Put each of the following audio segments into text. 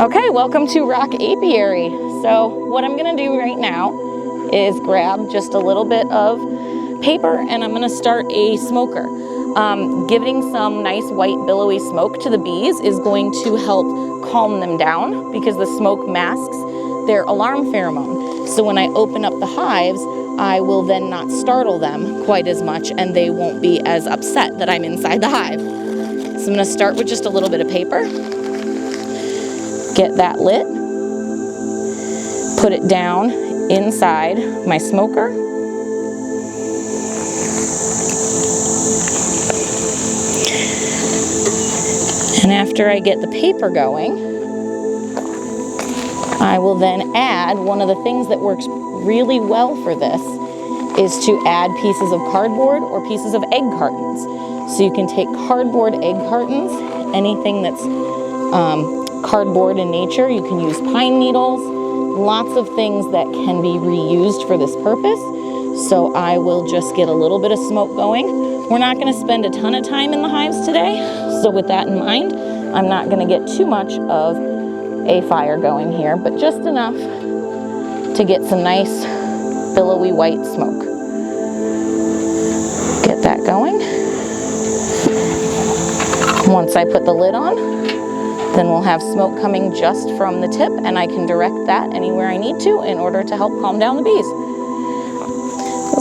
Okay, welcome to Rock Apiary. So what I'm gonna do right now is grab just a little bit of paper and I'm gonna start a smoker. Giving some nice white billowy smoke to the bees is going to help calm them down because the smoke masks their alarm pheromone. So when I open up the hives, I will then not startle them quite as much and they won't be as upset that I'm inside the hive. So I'm gonna start with just a little bit of paper. Get that lit, put it down inside my smoker. And after I get the paper going, I will then add, one of the things that works really well for this is to add pieces of cardboard or pieces of egg cartons. So you can take cardboard egg cartons, anything that's cardboard in nature. You can use pine needles, lots of things that can be reused for this purpose. So I will just get a little bit of smoke going. We're not going to spend a ton of time in the hives today. So with that in mind, I'm not going to get too much of a fire going here, but just enough to get some nice billowy white smoke. Get that going. Once I put the lid on, then we'll have smoke coming just from the tip and I can direct that anywhere I need to in order to help calm down the bees.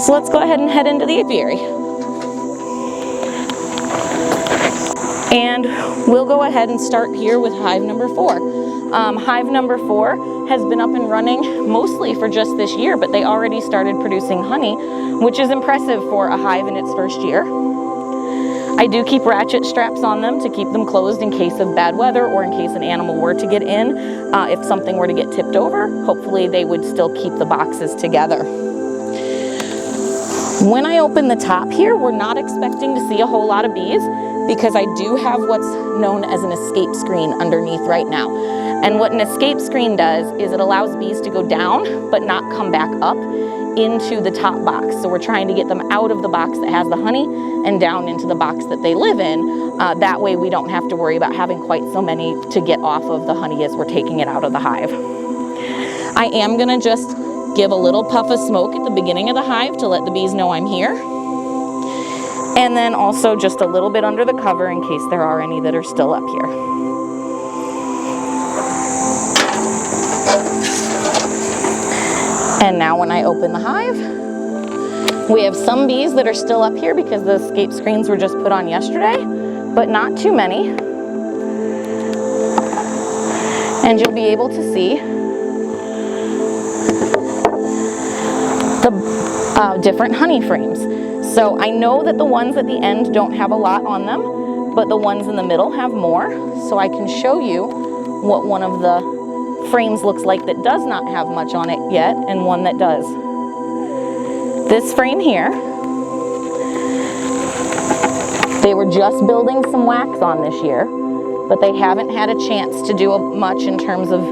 So let's go ahead and head into the apiary. And we'll go ahead and start here with hive number 4. Hive number 4 has been up and running mostly for just this year, but they already started producing honey, which is impressive for a hive in its first year. I do keep ratchet straps on them to keep them closed in case of bad weather or in case an animal were to get in. If something were to get tipped over, hopefully they would still keep the boxes together. When I open the top here, we're not expecting to see a whole lot of bees because I do have what's known as an escape screen underneath right now. And what an escape screen does is it allows bees to go down but not come back up into the top box. So we're trying to get them out of the box that has the honey and down into the box that they live in. That way we don't have to worry about having quite so many to get off of the honey as we're taking it out of the hive. I am gonna just give a little puff of smoke at the beginning of the hive to let the bees know I'm here. And then also just a little bit under the cover in case there are any that are still up here. And now when I open the hive, we have some bees that are still up here because the escape screens were just put on yesterday, but not too many. And you'll be able to see the different honey frames. So I know that the ones at the end don't have a lot on them, but the ones in the middle have more. So I can show you what one of the frames looks like that does not have much on it yet, and one that does. This frame here, they were just building some wax on this year, but they haven't had a chance to do much in terms of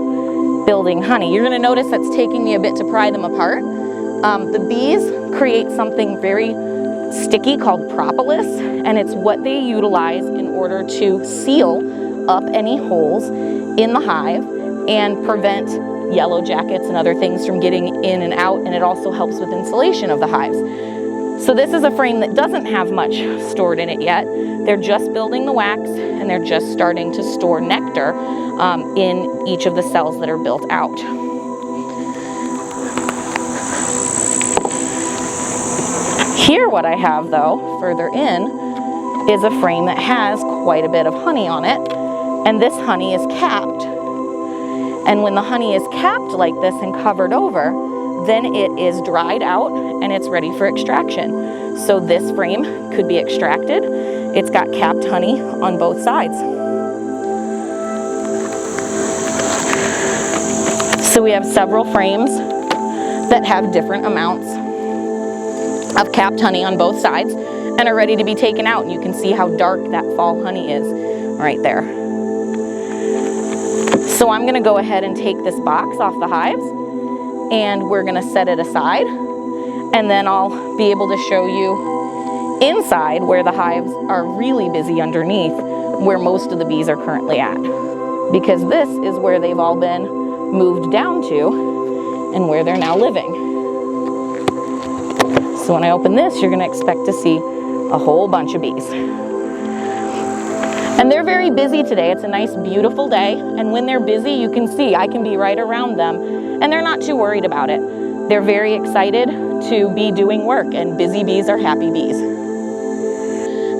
building honey. You're gonna notice that's taking me a bit to pry them apart. The bees create something very sticky called propolis, and it's what they utilize in order to seal up any holes in the hive and prevent yellow jackets and other things from getting in and out, and it also helps with insulation of the hives. So this is a frame that doesn't have much stored in it yet. They're just building the wax and they're just starting to store nectar in each of the cells that are built out. Here what I have though, further in, is a frame that has quite a bit of honey on it, and this honey is capped. And when the honey is capped like this and covered over, then it is dried out and it's ready for extraction. So this frame could be extracted. It's got capped honey on both sides. So we have several frames that have different amounts of capped honey on both sides and are ready to be taken out. And you can see how dark that fall honey is right there. So I'm gonna go ahead and take this box off the hives and we're gonna set it aside, and then I'll be able to show you inside where the hives are really busy underneath, where most of the bees are currently at. because this is where they've all been moved down to and where they're now living. So when I open this, you're going to expect to see a whole bunch of bees. And they're very busy today. It's a nice, beautiful day. And when they're busy, you can see I can be right around them, and they're not too worried about it. They're very excited to be doing work, and busy bees are happy bees.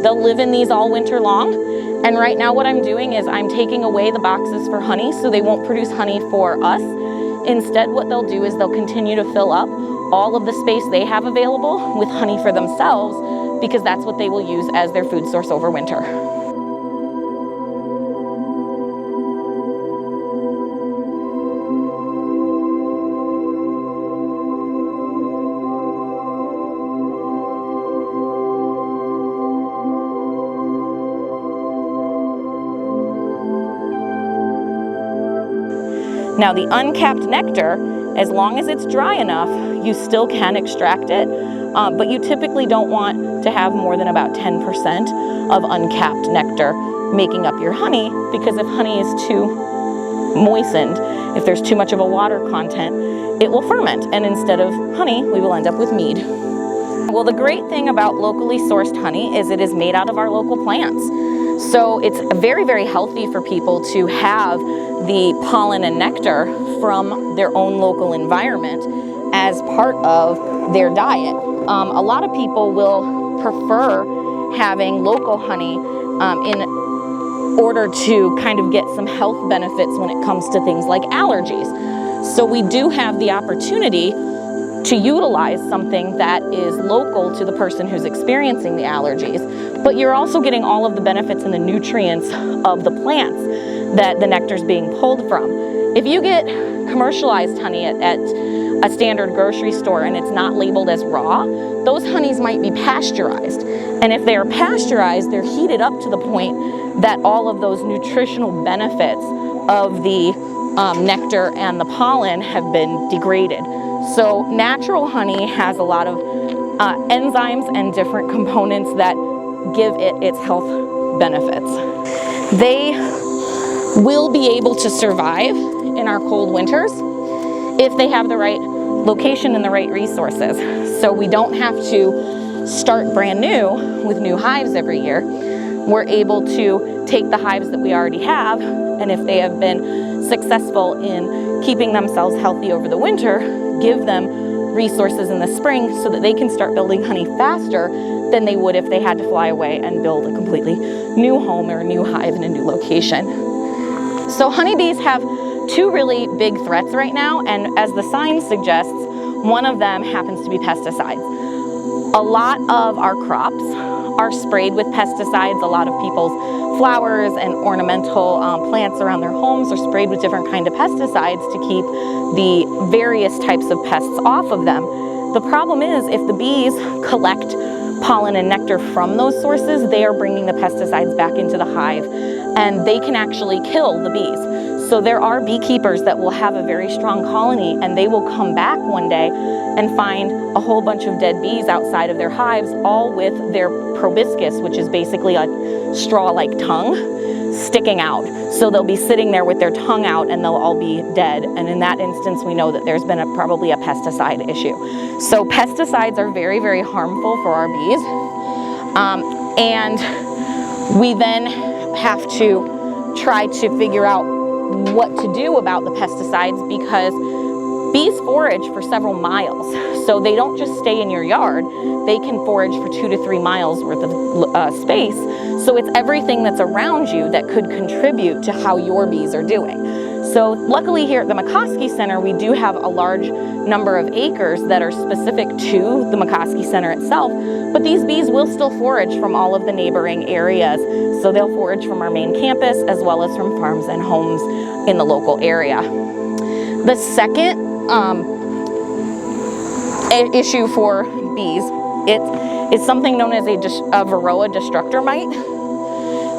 They'll live in these all winter long. And right now what I'm doing is I'm taking away the boxes for honey, so they won't produce honey for us. Instead, what they'll do is they'll continue to fill up all of the space they have available with honey for themselves, because that's what they will use as their food source over winter. Now the uncapped nectar, as long as it's dry enough, you still can extract it, but you typically don't want to have more than about 10% of uncapped nectar making up your honey, because if honey is too moistened, if there's too much of a water content, it will ferment, and instead of honey, we will end up with mead. Well, the great thing about locally sourced honey is it is made out of our local plants. So it's very, very healthy for people to have the pollen and nectar from their own local environment as part of their diet. A lot of people will prefer having local honey in order to kind of get some health benefits when it comes to things like allergies. So we do have the opportunity to utilize something that is local to the person who's experiencing the allergies, but you're also getting all of the benefits and the nutrients of the plants that the nectar is being pulled from. If you get commercialized honey at a standard grocery store and it's not labeled as raw, those honeys might be pasteurized. And if they are pasteurized, they're heated up to the point that all of those nutritional benefits of the nectar and the pollen have been degraded. So natural honey has a lot of enzymes and different components that give it its health benefits. They will be able to survive in our cold winters if they have the right location and the right resources. So we don't have to start brand new with new hives every year. We're able to take the hives that we already have, and if they have been successful in keeping themselves healthy over the winter, give them resources in the spring so that they can start building honey faster than they would if they had to fly away and build a completely new home or a new hive in a new location. So honeybees have two really big threats right now, and as the sign suggests, one of them happens to be pesticides. A lot of our crops are sprayed with pesticides. A lot of people's flowers and ornamental plants around their homes are sprayed with different kinds of pesticides to keep the various types of pests off of them. The problem is, if the bees collect pollen and nectar from those sources, they are bringing the pesticides back into the hive, and they can actually kill the bees. So there are beekeepers that will have a very strong colony, and they will come back one day and find a whole bunch of dead bees outside of their hives, all with their proboscis, which is basically a straw-like tongue, sticking out. So they'll be sitting there with their tongue out, and they'll all be dead. And in that instance, we know that there's been probably a pesticide issue. So pesticides are very, very harmful for our bees. And we then have to try to figure out what to do about the pesticides, because bees forage for several miles. So they don't just stay in your yard, they can forage for 2 to 3 miles worth of space. So it's everything that's around you that could contribute to how your bees are doing. So luckily here at the Macoskey Center, we do have a large number of acres that are specific to the Macoskey Center itself, but these bees will still forage from all of the neighboring areas. So they'll forage from our main campus as well as from farms and homes in the local area. The second issue for bees, it is something known as a Varroa destructor mite.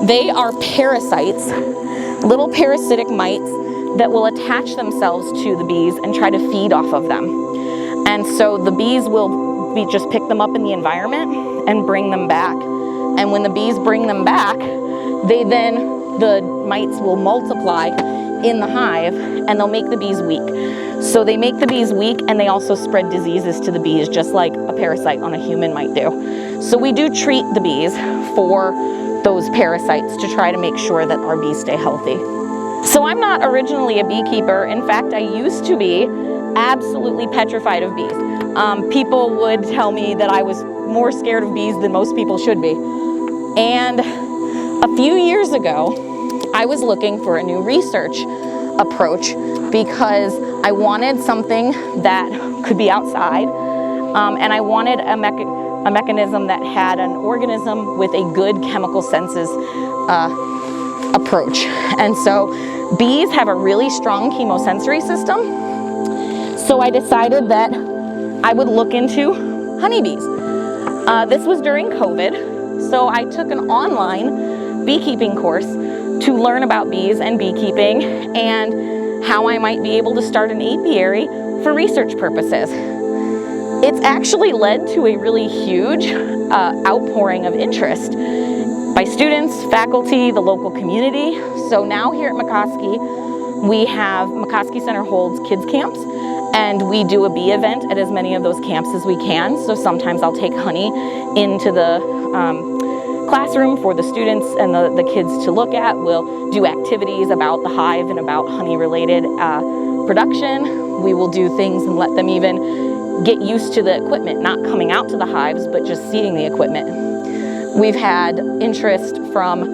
They are parasites, little parasitic mites that will attach themselves to the bees and try to feed off of them. And so the bees will just pick them up in the environment and bring them back. And when the bees bring them back, the mites will multiply in the hive and they'll make the bees weak. So they make the bees weak and they also spread diseases to the bees, just like a parasite on a human might do. So we do treat the bees for those parasites to try to make sure that our bees stay healthy. So I'm not originally a beekeeper. In fact, I used to be absolutely petrified of bees. People would tell me that I was more scared of bees than most people should be. And a few years ago, I was looking for a new research approach because I wanted something that could be outside, and I wanted a mechanism that had an organism with a good chemical senses approach. And so bees have a really strong chemosensory system. So I decided that I would look into honeybees. This was during COVID, so I took an online beekeeping course to learn about bees and beekeeping and how I might be able to start an apiary for research purposes. It's actually led to a really huge outpouring of interest by students, faculty, the local community. So now here at Macoskey, we have Macoskey Center holds kids camps, and we do a bee event at as many of those camps as we can. So sometimes I'll take honey into the classroom for the students and the kids to look at. We'll do activities about the hive and about honey-related production. We will do things and let them even get used to the equipment, not coming out to the hives, but just seeing the equipment. We've had interest from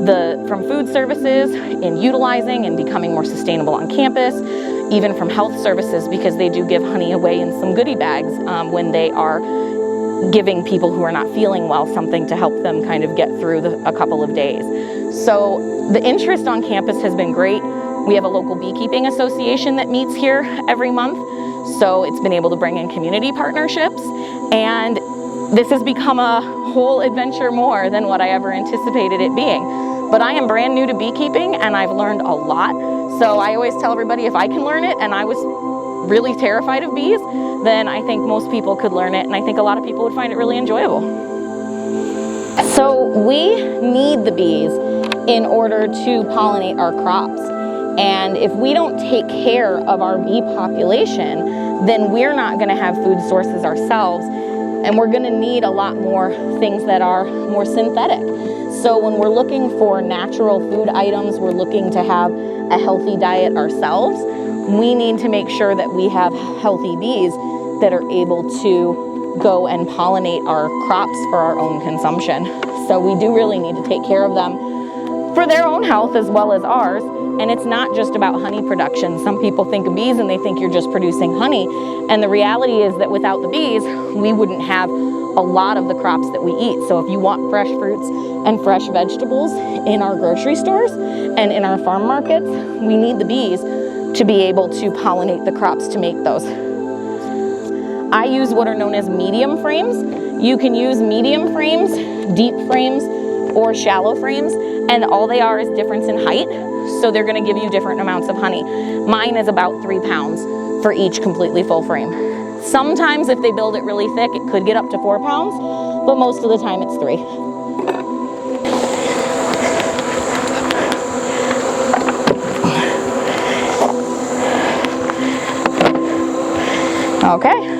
food services in utilizing and becoming more sustainable on campus, even from health services, because they do give honey away in some goodie bags when they are giving people who are not feeling well something to help them kind of get through a couple of days. So the interest on campus has been great. We have a local beekeeping association that meets here every month, so it's been able to bring in community partnerships, and this has become a whole adventure more than what I ever anticipated it being. But I am brand new to beekeeping and I've learned a lot. So I always tell everybody, if I can learn it, and I was really terrified of bees, then I think most people could learn it, and I think a lot of people would find it really enjoyable. So we need the bees in order to pollinate our crops. And if we don't take care of our bee population, then we're not going to have food sources ourselves, and we're going to need a lot more things that are more synthetic. So when we're looking for natural food items, we're looking to have a healthy diet ourselves, we need to make sure that we have healthy bees that are able to go and pollinate our crops for our own consumption. So we do really need to take care of them for their own health as well as ours. And it's not just about honey production. Some people think of bees and they think you're just producing honey. And the reality is that without the bees, we wouldn't have a lot of the crops that we eat. So if you want fresh fruits and fresh vegetables in our grocery stores and in our farm markets, we need the bees to be able to pollinate the crops to make those. I use what are known as medium frames. You can use medium frames, deep frames, or shallow frames, and all they are is difference in height. So they're going to give you different amounts of honey. Mine is about 3 pounds for each completely full frame. Sometimes if they build it really thick, it could get up to 4 pounds, but most of the time it's 3. Okay.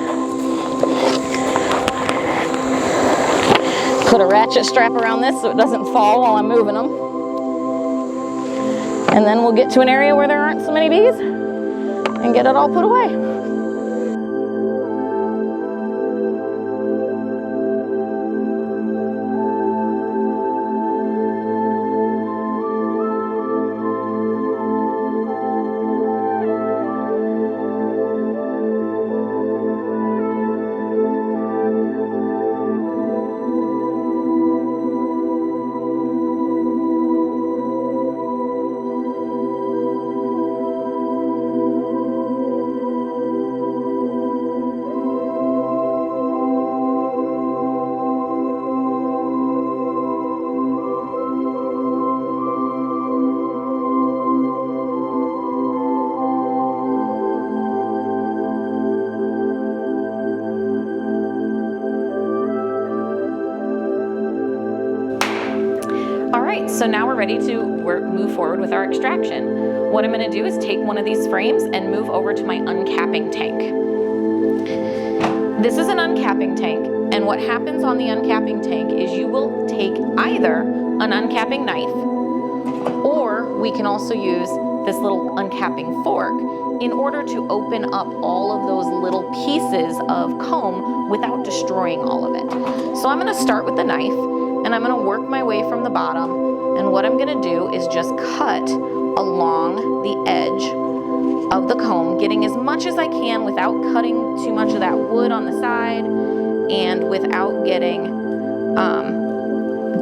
Put a ratchet strap around this so it doesn't fall while I'm moving them. And then we'll get to an area where there aren't so many bees and get it all put away. So now we're ready to move forward with our extraction. What I'm going to do is take one of these frames and move over to my uncapping tank. This is an uncapping tank, and what happens on the uncapping tank is you will take either an uncapping knife, or we can also use this little uncapping fork in order to open up all of those little pieces of comb without destroying all of it. So I'm going to start with the knife, and I'm going to work my way from the bottom, and what I'm going to do is just cut along the edge of the comb, getting as much as I can without cutting too much of that wood on the side and without getting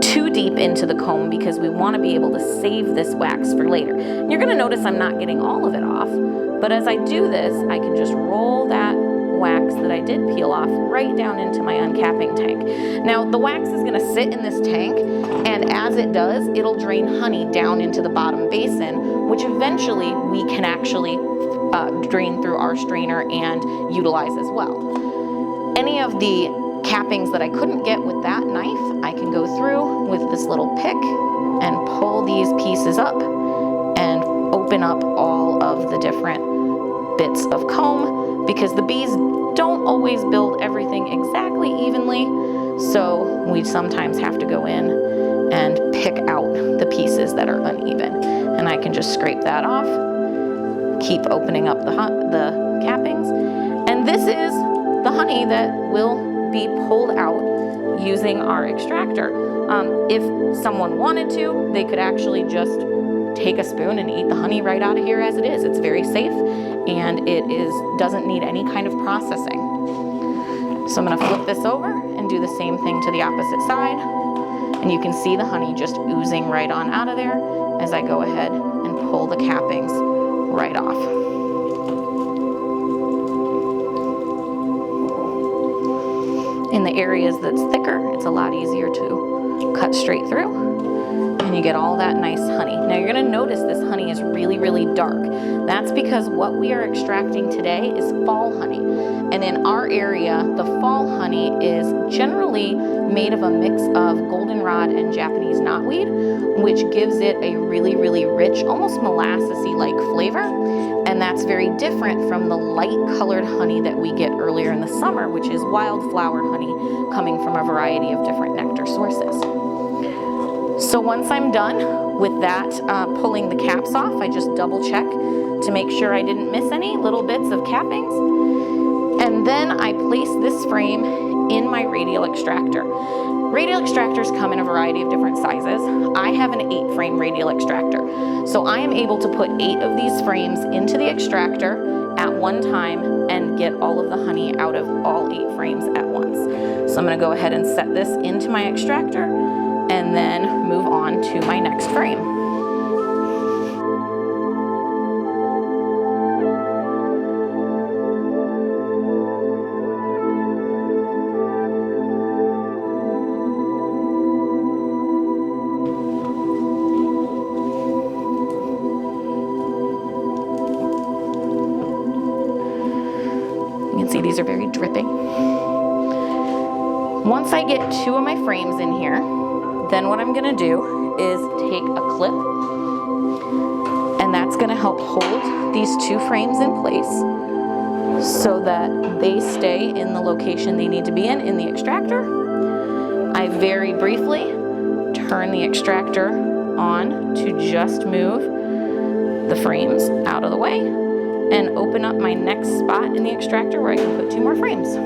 too deep into the comb, because we want to be able to save this wax for later. You're going to notice I'm not getting all of it off, but as I do this, I can just roll that wax that I did peel off right down into my uncapping tank. Now the wax is going to sit in this tank, and as it does, it'll drain honey down into the bottom basin, which eventually we can actually drain through our strainer and utilize as well. Any of the cappings that I couldn't get with that knife, I can go through with this little pick and pull these pieces up and open up all of the different bits of comb, because the bees don't always build everything exactly evenly, so we sometimes have to go in and pick out the pieces that are uneven. And I can just scrape that off, keep opening up the cappings, and this is the honey that will be pulled out using our extractor. If someone wanted to, they could actually just take a spoon and eat the honey right out of here as it is. It's very safe, and it doesn't need any kind of processing. So I'm going to flip this over and do the same thing to the opposite side, and you can see the honey just oozing right on out of there as I go ahead and pull the cappings right off. In the areas that's thicker, it's a lot easier to cut straight through, and you get all that nice honey. Now you're going to notice this honey is really, really dark. That's because what we are extracting today is fall honey. And in our area, the fall honey is generally made of a mix of goldenrod and Japanese knotweed, which gives it a really, really rich, almost molassesy-like flavor. And that's very different from the light-colored honey that we get earlier in the summer, which is wildflower honey coming from a variety of different nectar sources. So once I'm done with that, pulling the caps off, I just double check to make sure I didn't miss any little bits of cappings. And then I place this frame in my radial extractor. Radial extractors come in a variety of different sizes. I have an 8-frame radial extractor. So I am able to put 8 of these frames into the extractor at one time and get all of the honey out of all 8 frames at once. So I'm going to go ahead and set this into my extractor and then move on to my next frame. See, these are very dripping. Once I get 2 of my frames in here, then what I'm going to do is take a clip, and that's going to help hold these 2 frames in place so that they stay in the location they need to be in the extractor. I very briefly turn the extractor on to just move the frames out of the way and open up my next spot in the extractor where I can put 2 more frames.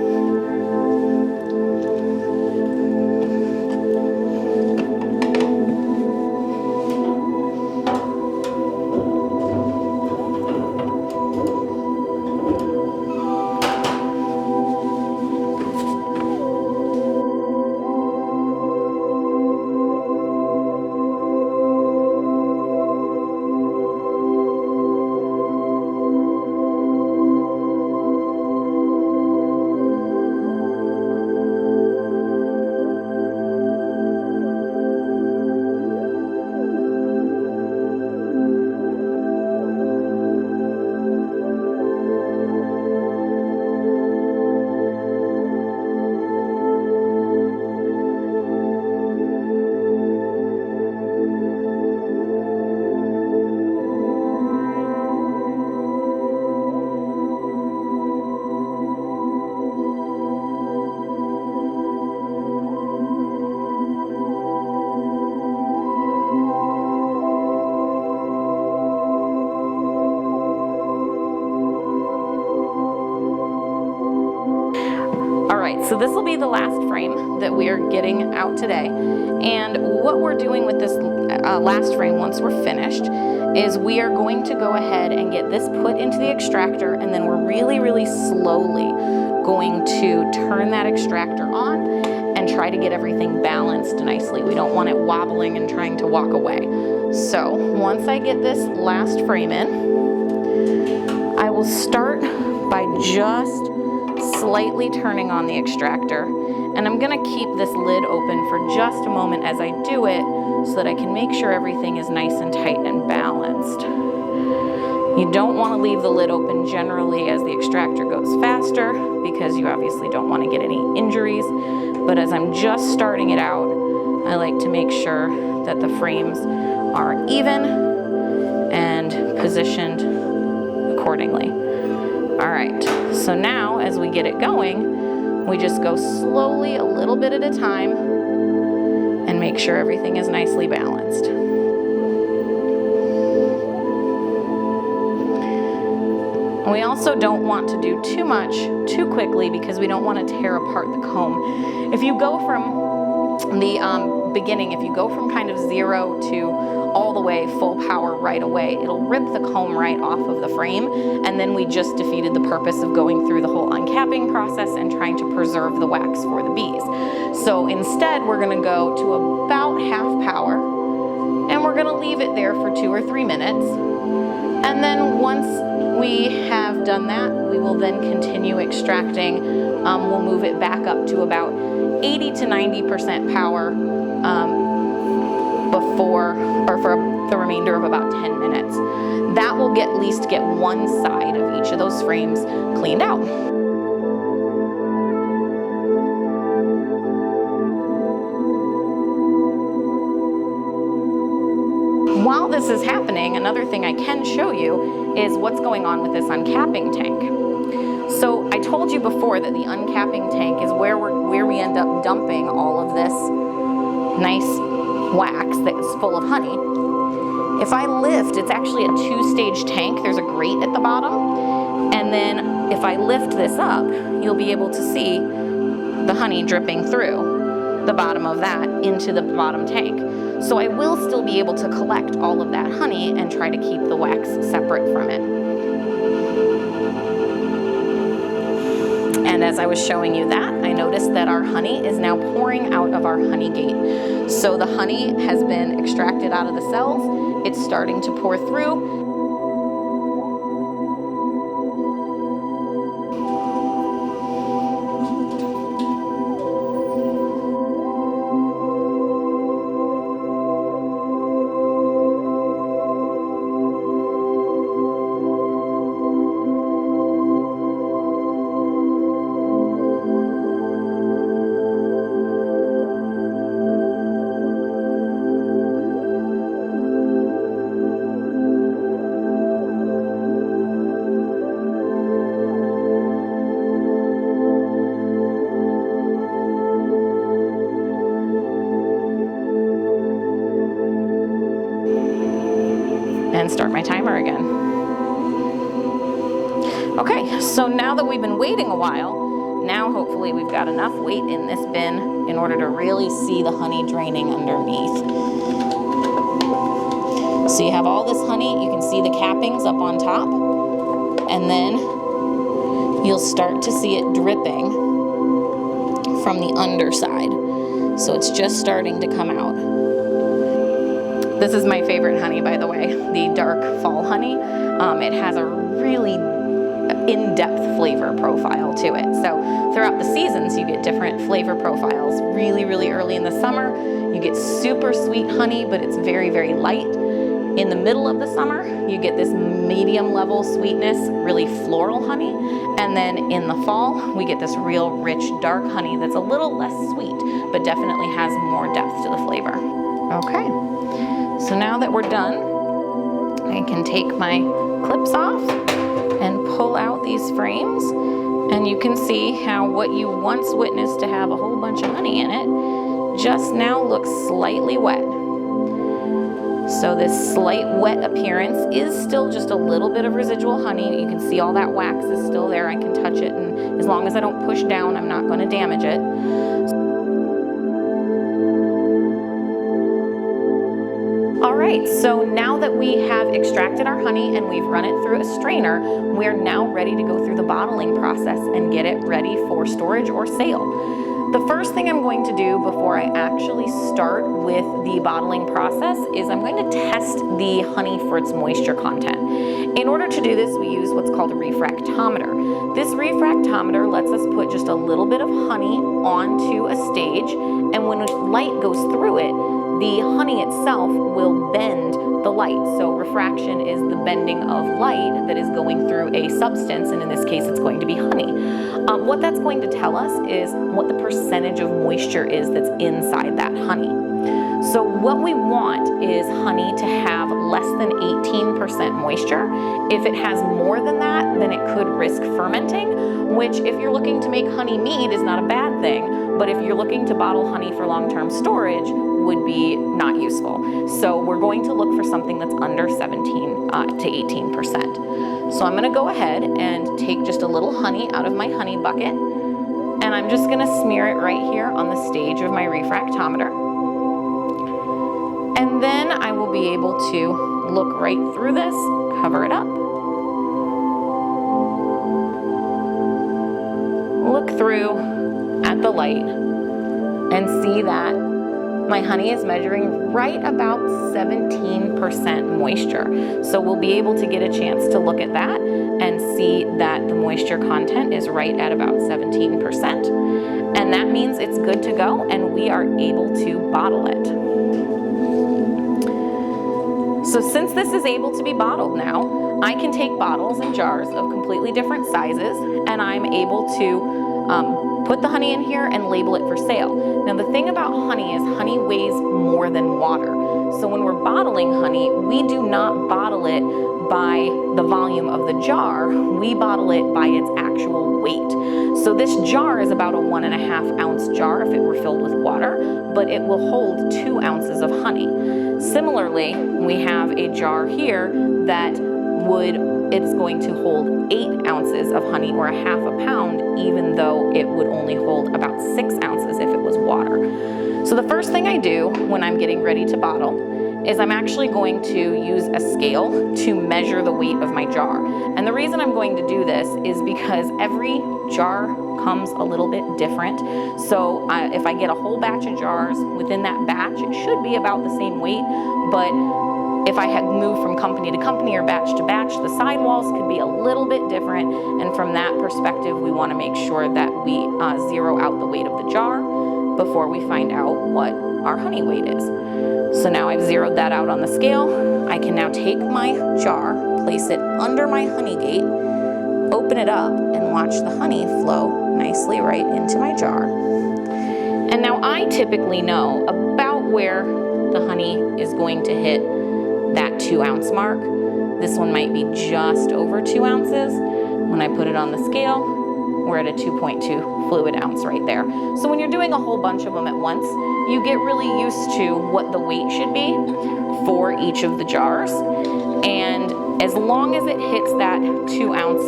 right, so this will be the last frame that we are getting out today. And what we're doing with this last frame once we're finished is we are going to go ahead and get this put into the extractor, and then we're really, really slowly going to turn that extractor on and try to get everything balanced nicely. We don't want it wobbling and trying to walk away. So once I get this last frame in, I will start by just slightly turning on the extractor, and I'm gonna keep this lid open for just a moment as I do it so that I can make sure everything is nice and tight and balanced. You don't want to leave the lid open generally as the extractor goes faster because you obviously don't want to get any injuries, but as I'm just starting it out, I like to make sure that the frames are even and positioned accordingly. All right, so now as we get it going, we just go slowly a little bit at a time and make sure everything is nicely balanced. We also don't want to do too much too quickly because we don't want to tear apart the comb. If you go from the beginning, if you go from kind of 0 to all the way full power right away, it'll rip the comb right off of the frame, and then we just defeated the purpose of going through the whole uncapping process and trying to preserve the wax for the bees. So instead, we're going to go to about half power, and we're going to leave it there for 2 or 3 minutes. And then once we have done that, we will then continue extracting. We'll move it back up to about 80 to 90% power for the remainder of about 10 minutes. That will at least get one side of each of those frames cleaned out. While this is happening, another thing I can show you is what's going on with this uncapping tank. So I told you before that the uncapping tank is where we end up dumping all of this nice wax that is full of honey. If I lift, it's actually a 2-stage tank. There's a grate at the bottom. And then if I lift this up, you'll be able to see the honey dripping through the bottom of that into the bottom tank. So I will still be able to collect all of that honey and try to keep the wax separate from it. And as I was showing you that, I noticed that our honey is now pouring out of our honey gate. So the honey has been extracted out of the cells. It's starting to pour through. And start my timer again. Okay, so now that we've been waiting a while, now hopefully we've got enough weight in this bin in order to really see the honey draining underneath. So you have all this honey, you can see the cappings up on top, and then you'll start to see it dripping from the underside. So it's just starting to come out. This is my favorite honey, by the way, the dark fall honey. It has a really in-depth flavor profile to it. So throughout the seasons, you get different flavor profiles. Really, really early in the summer, you get super sweet honey, but it's very, very light. In the middle of the summer, you get this medium level sweetness, really floral honey. And then in the fall, we get this real rich, dark honey that's a little less sweet, but definitely has more depth to the flavor. Okay. So now that we're done, I can take my clips off and pull out these frames, and you can see how what you once witnessed to have a whole bunch of honey in it just now looks slightly wet. So this slight wet appearance is still just a little bit of residual honey. You can see all that wax is still there. I can touch it, and as long as I don't push down, I'm not going to damage it. All right, so now that we have extracted our honey and we've run it through a strainer, we're now ready to go through the bottling process and get it ready for storage or sale. The first thing I'm going to do before I actually start with the bottling process is I'm going to test the honey for its moisture content. In order to do this, we use what's called a refractometer. This refractometer lets us put just a little bit of honey onto a stage, and when light goes through it, the honey itself will bend the light. So refraction is the bending of light that is going through a substance, and in this case it's going to be honey. What that's going to tell us is what the percentage of moisture is that's inside that honey. So what we want is honey to have less than 18% moisture. If it has more than that, then it could risk fermenting, which if you're looking to make honey mead is not a bad thing, but if you're looking to bottle honey for long-term storage, would be not useful. So we're going to look for something that's under 17 to 18%. So I'm going to go ahead and take just a little honey out of my honey bucket, and I'm just going to smear it right here on the stage of my refractometer. And then I will be able to look right through this, cover it up, look through at the light, and see that my honey is measuring right about 17% moisture. So we'll be able to get a chance to look at that and see that the moisture content is right at about 17%. And that means it's good to go and we are able to bottle it. So since this is able to be bottled now, I can take bottles and jars of completely different sizes, and I'm able to put the honey in here and label it for sale. Now the thing about honey is honey weighs more than water. So when we're bottling honey, we do not bottle it by the volume of the jar, we bottle it by its actual weight. So this jar is about a 1.5 ounce jar if it were filled with water, but it will hold 2 ounces of honey. Similarly, we have a jar here that it's going to hold 8 ounces of honey, or a 1/2 pound, even though it would only hold about 6 ounces if it was water. So the first thing I do when I'm getting ready to bottle is I'm actually going to use a scale to measure the weight of my jar. And the reason I'm going to do this is because every jar comes a little bit different. So if I get a whole batch of jars, within that batch it should be about the same weight, but if I had moved from company to company or batch to batch, the sidewalls could be a little bit different, and from that perspective we want to make sure that we zero out the weight of the jar before we find out what our honey weight is. So now I've zeroed that out on the scale. I can now take my jar, place it under my honey gate, open it up, and watch the honey flow nicely right into my jar. And now I typically know about where the honey is going to hit that 2 ounce mark. This one might be just over 2 ounces. When I put it on the scale, we're at a 2.2 fluid ounce right there. So when you're doing a whole bunch of them at once, you get really used to what the weight should be for each of the jars. And as long as it hits that 2 ounce,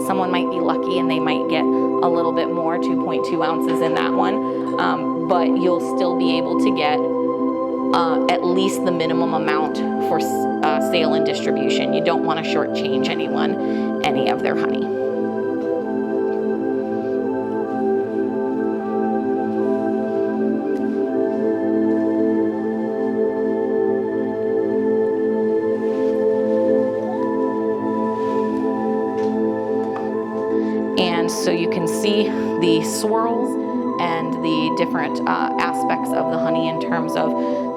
someone might be lucky and they might get a little bit more, 2.2 ounces in that one, but you'll still be able to get at least the minimum amount for sale and distribution. You don't want to shortchange anyone any of their honey. And so you can see the swirls and the different aspects of the honey in terms of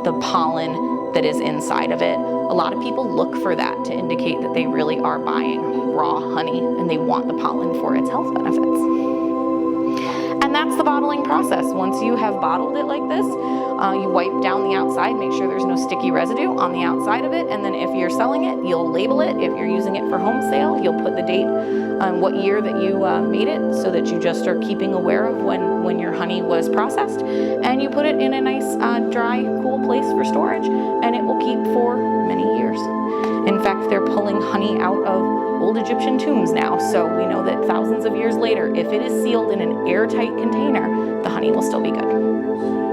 the pollen that is inside of it. A lot of people look for that to indicate that they really are buying raw honey and they want the pollen for its health benefits. And that's the bottling process. Once you have bottled it like this, you wipe down the outside, make sure there's no sticky residue on the outside of it, and then if you're selling it, you'll label it. If you're using it for home sale, you'll put the date on what year that you made it, so that you just are keeping aware of when your honey was processed, and you put it in a nice dry, cool place for storage, and it will keep for many years. In fact, they're pulling honey out of old Egyptian tombs now, so we know that thousands of years later, if it is sealed in an airtight container, the honey will still be good.